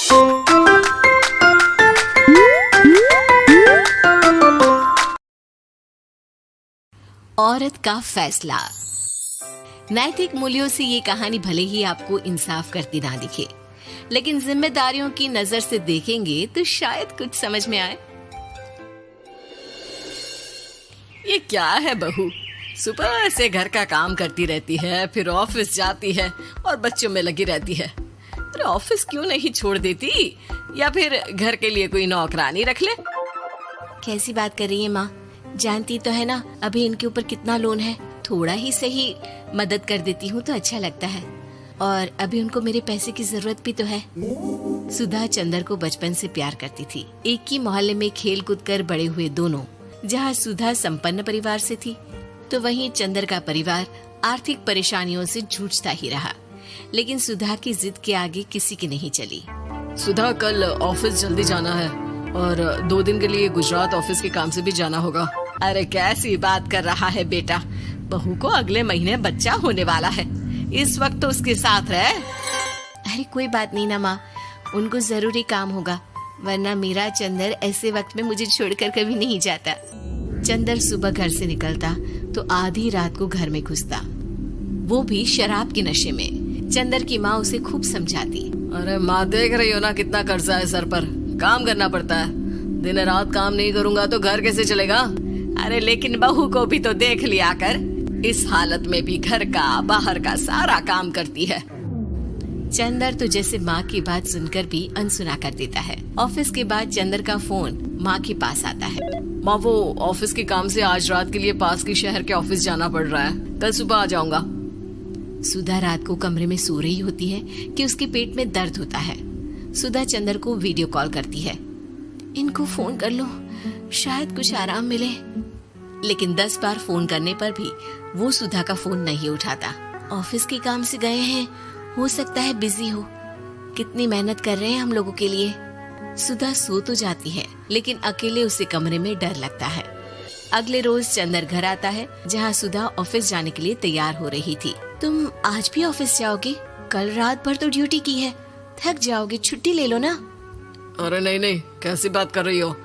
औरत का फैसला। नैतिक मूल्यों से ये कहानी भले ही आपको इंसाफ करती ना दिखे, लेकिन जिम्मेदारियों की नजर से देखेंगे तो शायद कुछ समझ में आए। ये क्या है बहू, सुबह से घर का काम करती रहती है, फिर ऑफिस जाती है और बच्चों में लगी रहती है। अरे ऑफिस क्यों नहीं छोड़ देती, या फिर घर के लिए कोई नौकरानी रख ले। कैसी बात कर रही है माँ? जानती तो है ना अभी इनके ऊपर कितना लोन है। थोड़ा ही सही मदद कर देती हूँ तो अच्छा लगता है, और अभी उनको मेरे पैसे की जरूरत भी तो है। सुधा चंदर को बचपन से प्यार करती थी। एक ही मोहल्ले में खेल कूद कर बड़े हुए दोनों। जहाँ सुधा संपन्न परिवार से थी तो वहीं चंदर का परिवार आर्थिक परेशानियों से जूझता ही रहा। लेकिन सुधा की जिद के आगे किसी की नहीं चली। सुधा, कल ऑफिस जल्दी जाना है और 2 दिन के लिए गुजरात ऑफिस के काम से भी जाना होगा। अरे कैसी बात कर रहा है बेटा, बहू को अगले महीने बच्चा होने वाला है, इस वक्त तो उसके साथ रहे। अरे कोई बात नहीं ना माँ, उनको जरूरी काम होगा, वरना मेरा चंदर ऐसे वक्त में मुझे छोड़कर कभी नहीं जाता। चंदर सुबह घर से निकलता तो आधी रात को घर में घुसता, वो भी शराब के नशे में। चंदर की माँ उसे खूब समझाती। अरे माँ, देख रही हो ना कितना कर्जा है सर पर, काम करना पड़ता है। दिन रात काम नहीं करूँगा तो घर कैसे चलेगा। अरे लेकिन बहू को भी तो देख लिया कर, इस हालत में भी घर का बाहर का सारा काम करती है। चंदर तो जैसे माँ की बात सुनकर भी अनसुना कर देता है। ऑफिस के बाद चंदर का फोन माँ के पास आता है। माँ, वो ऑफिस के काम से आज रात के लिए पास के शहर के ऑफिस जाना पड़ रहा है, कल सुबह आ जाऊंगा। सुधा रात को कमरे में सो रही होती है कि उसके पेट में दर्द होता है। सुधा चंदर को वीडियो कॉल करती है। इनको फोन कर लो, शायद कुछ आराम मिले। लेकिन 10 बार फोन करने पर भी वो सुधा का फोन नहीं उठाता। ऑफिस के काम से गए हैं, हो सकता है बिजी हो। कितनी मेहनत कर रहे हैं हम लोगों के लिए। सुधा सो तो जाती है, लेकिन अकेले उसे कमरे में डर लगता है। अगले रोज चंदर घर आता है, जहाँ सुधा ऑफिस जाने के लिए तैयार हो रही थी। तुम आज भी ऑफिस जाओगे? कल रात भर तो ड्यूटी की है, थक जाओगे, छुट्टी ले लो ना। अरे नहीं नहीं, कैसी बात कर रही हो,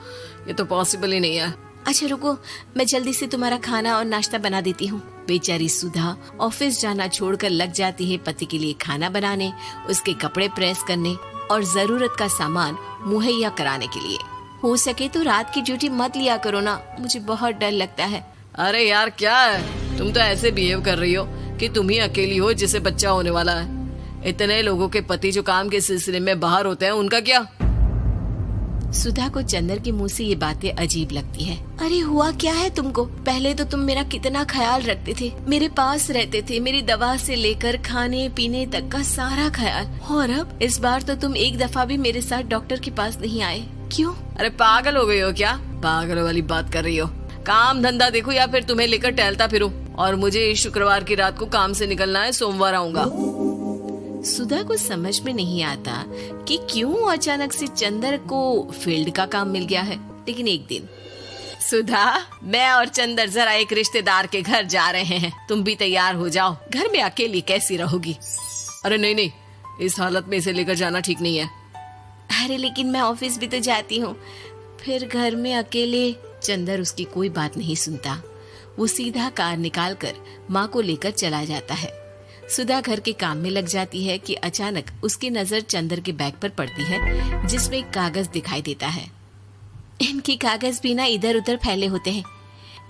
ये तो पॉसिबल ही नहीं है। अच्छा रुको, मैं जल्दी से तुम्हारा खाना और नाश्ता बना देती हूँ। बेचारी सुधा ऑफिस जाना छोड़कर लग जाती है पति के लिए खाना बनाने, उसके कपड़े प्रेस करने और जरूरत का सामान मुहैया कराने के लिए। हो सके तो रात की ड्यूटी मत लिया करो ना, मुझे बहुत डर लगता है। अरे यार क्या है, तुम तो ऐसे बिहेव कर रही हो कि तुम ही अकेली हो जिसे बच्चा होने वाला है। इतने लोगों के पति जो काम के सिलसिले में बाहर होते हैं, उनका क्या? सुधा को चंदर के मुंह से ये बातें अजीब लगती है। अरे हुआ क्या है तुमको? पहले तो तुम मेरा कितना ख्याल रखते थे, मेरे पास रहते थे, मेरी दवा से लेकर खाने पीने तक का सारा ख्याल। और अब इस बार तो तुम एक दफा भी मेरे साथ डॉक्टर के पास नहीं आए, क्यों? अरे पागल हो गई हो क्या? पागल वाली बात कर रही हो। काम धंधा देखो या फिर तुम्हें लेकर टहलता फिरूं। और मुझे शुक्रवार की रात को काम से निकलना है, सोमवार आऊंगा। सुधा को समझ में नहीं आता कि क्यों अचानक से चंदर को फील्ड का काम मिल गया है। लेकिन एक दिन, सुधा, मैं और चंदर जरा एक रिश्तेदार के घर जा रहे हैं, तुम भी तैयार हो जाओ, घर में अकेली कैसी रहोगी। अरे नहीं नहीं, इस हालत में इसे लेकर जाना ठीक नहीं है। अरे लेकिन मैं ऑफिस भी तो जाती हूँ, फिर घर में अकेले। चंदर उसकी कोई बात नहीं सुनता। वो सीधा कार निकाल कर माँ को लेकर चला जाता है। सुधा घर के काम में लग जाती है कि अचानक उसकी नजर चंदर के बैग पर पड़ती है, जिसमें एक कागज दिखाई देता है। इनकी कागज भी ना इधर उधर फैले होते हैं,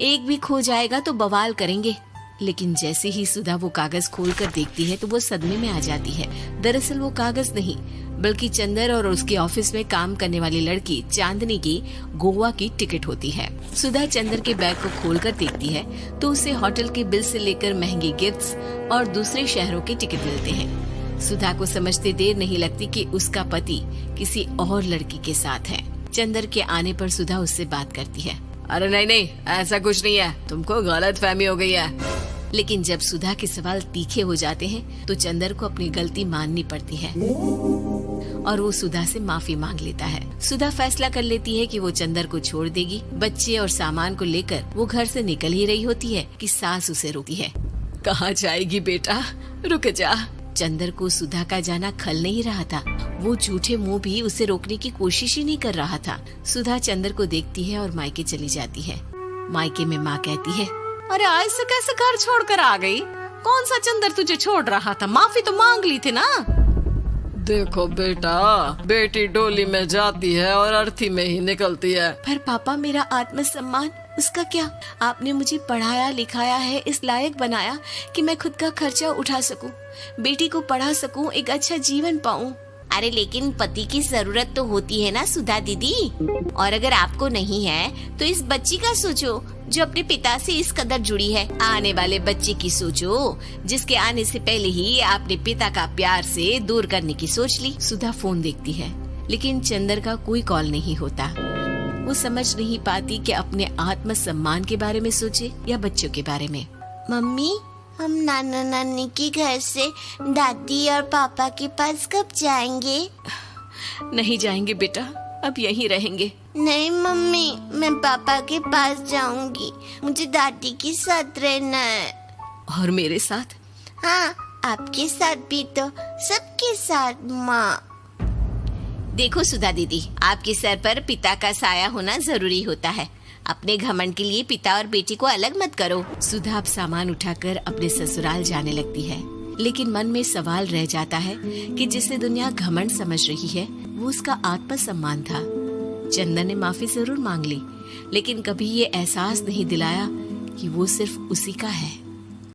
एक भी खो जाएगा तो बवाल करेंगे। लेकिन जैसे ही सुधा वो कागज खोलकर देखती है तो वो सदमे में आ जाती है। दरअसल वो कागज नहीं, बल्कि चंदर और उसके ऑफिस में काम करने वाली लड़की चांदनी की गोवा की टिकट होती है। सुधा चंदर के बैग को खोलकर देखती है तो उसे होटल के बिल से लेकर महंगे गिफ्ट्स और दूसरे शहरों के टिकट मिलते हैं। सुधा को समझते देर नहीं लगती कि उसका पति किसी और लड़की के साथ है। चंदर के आने पर सुधा उससे बात करती है। अरे नहीं नहीं, ऐसा कुछ नहीं है, तुमको गलत फहमी हो गई है। लेकिन जब सुधा के सवाल तीखे हो जाते हैं तो चंदर को अपनी गलती माननी पड़ती है और वो सुधा से माफी मांग लेता है। सुधा फैसला कर लेती है कि वो चंदर को छोड़ देगी। बच्चे और सामान को लेकर वो घर से निकल ही रही होती है कि सास उसे रोकती है। कहाँ जाएगी बेटा, रुक जा। चंदर को सुधा का जाना खल नहीं रहा था। वो झूठे मुंह भी उसे रोकने की कोशिश ही नहीं कर रहा था। सुधा चंदर को देखती है और मायके चली जाती है। मायके में माँ कहती है, अरे आज से कैसे घर छोड़कर आ गई? कौन सा चंदर तुझे छोड़ रहा था? माफी तो मांग ली थी ना। देखो बेटा, बेटी डोली में जाती है और अर्थी में ही निकलती है। पर पापा मेरा आत्मसम्मान, उसका क्या? आपने मुझे पढ़ाया लिखाया है, इस लायक बनाया कि मैं खुद का खर्चा उठा सकूं, बेटी को पढ़ा सकूं, एक अच्छा जीवन पाऊं। अरे लेकिन पति की जरूरत तो होती है ना सुधा दीदी, और अगर आपको नहीं है तो इस बच्ची का सोचो जो अपने पिता से इस कदर जुड़ी है। आने वाले बच्चे की सोचो जिसके आने से पहले ही आपने पिता का प्यार से दूर करने की सोच ली। सुधा फोन देखती है लेकिन चंदर का कोई कॉल नहीं होता। वो समझ नहीं पाती कि अपने आत्मसम्मान के बारे में सोचे या बच्चों के बारे में। मम्मी, हम नाना नानी के घर से दादी और पापा के पास कब जाएंगे? नहीं जाएंगे बेटा, अब यहीं रहेंगे। नहीं मम्मी, मैं पापा के पास जाऊंगी। मुझे दादी के साथ रहना है। और मेरे साथ? हाँ, आपके साथ भी तो, सबके साथ माँ। देखो सुधा दीदी, आपके सर पर पिता का साया होना जरूरी होता है। अपने घमंड के लिए पिता और बेटी को अलग मत करो। सुधा अब सामान उठाकर अपने ससुराल जाने लगती है, लेकिन मन में सवाल रह जाता है कि जिसे दुनिया घमंड समझ रही है वो उसका आत्मसम्मान था। चंदन ने माफी जरूर मांग ली, लेकिन कभी ये एहसास नहीं दिलाया कि वो सिर्फ उसी का है।